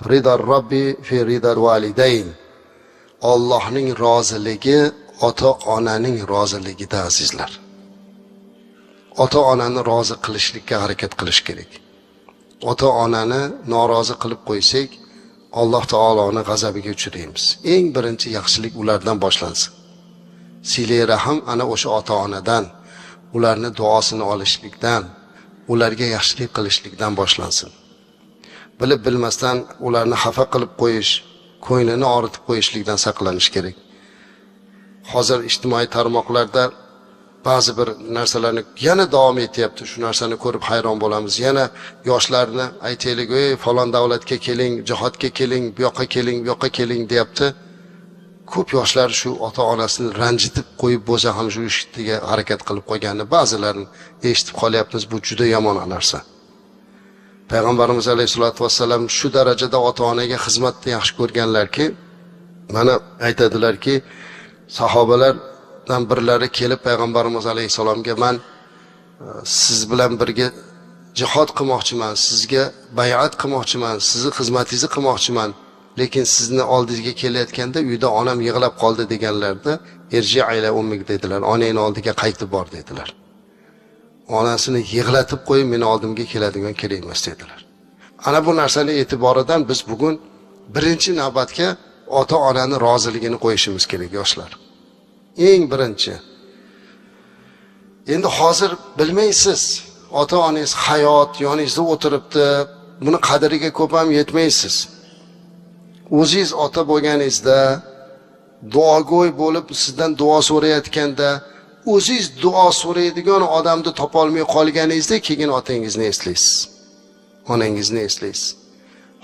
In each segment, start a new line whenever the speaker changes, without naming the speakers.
Ridar Robbi fi ridar validayn. Allohning roziligi ota-onaning roziligida azizlar. Ota-onani rozi qilishlikka harakat qilish kerak. Ota-onani norozi qilib qo'ysak, Alloh taoloni g'azabiga uchraymiz. Eng birinchi yaxshilik ulardan boshlansin. Silay rahim ana o'sha ota-onadan, ularni duosini olishlikdan, ularga yaxshilik qilishlikdan boshlansin. Bilib bilmasdan ularni xafa qilib qo'yish, ko'nglini og'ritib qo'yishlikdan saqlanish kerak. Hozir ijtimoiy tarmoqlarda ba'zi bir narsalarni yana davom etyapti. Shu narsani ko'rib hayron bo'lamiz. Yana yoshlarni aytaylik, "Ey, falon davlatga keling, jihodga keling, bu yoqqa keling, bu yoqqa keling" deyapti. Ko'p yoshlar shu ota-onasini ranjitib qo'yib bo'lsa ham shu ishga harakat qilib qo'yganini ba'zilarini eshitib qolyapmiz. Bu juda yomon narsa. Payg'ambarimiz alayhisolatu vassalam shu darajada ota-onaga xizmatni yaxshi ko'rganlarki, mana aytadilarki, sahobalardan birlari kelib payg'ambarimiz alayhisalomga, "Men siz bilan birga jihod qilmoqchiman, sizga bay'at qilmoqchiman, sizni xizmatingizni qilmoqchiman, lekin sizni oldingizga kelayotganda uyda onam yig'lab qoldi" deganlarda, "Irji ila ummik" dedilar. "Onangni oldiga qaytib bor" dedilar. Onasini yig'latib qo'yib meni oldimga keladigan kerak emas dedilar. Ana bu narsani e'tiboridan biz bugun birinchi navbatga ota-onani roziligini qo'yishimiz kerak yoshlar. Eng birinchi. Endi hozir bilmaysiz, ota-onangiz hayot yoningizda o'tiribdi, buni qadriga ko'p ham yetmaysiz. O'zingiz ota bo'lganingizda, duogo'y bo'lib sizdan duo so'rayotganda, o'zingiz duo so'raydigan odamni topolmay qolganingizda keyin otangizni eslaysiz, onangizni eslaysiz.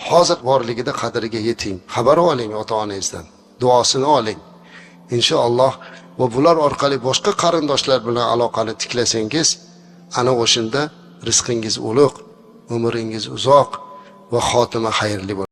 Hozir borligida qadriga yeting, xabar oling ota-onangizdan, duosini oling. Inshaalloh va bular orqali boshqa qarindoshlar bilan aloqani tiklasangiz, ana o'shanda rizqingiz ulug', umringiz uzoq va xotima xayrli bo'ladi.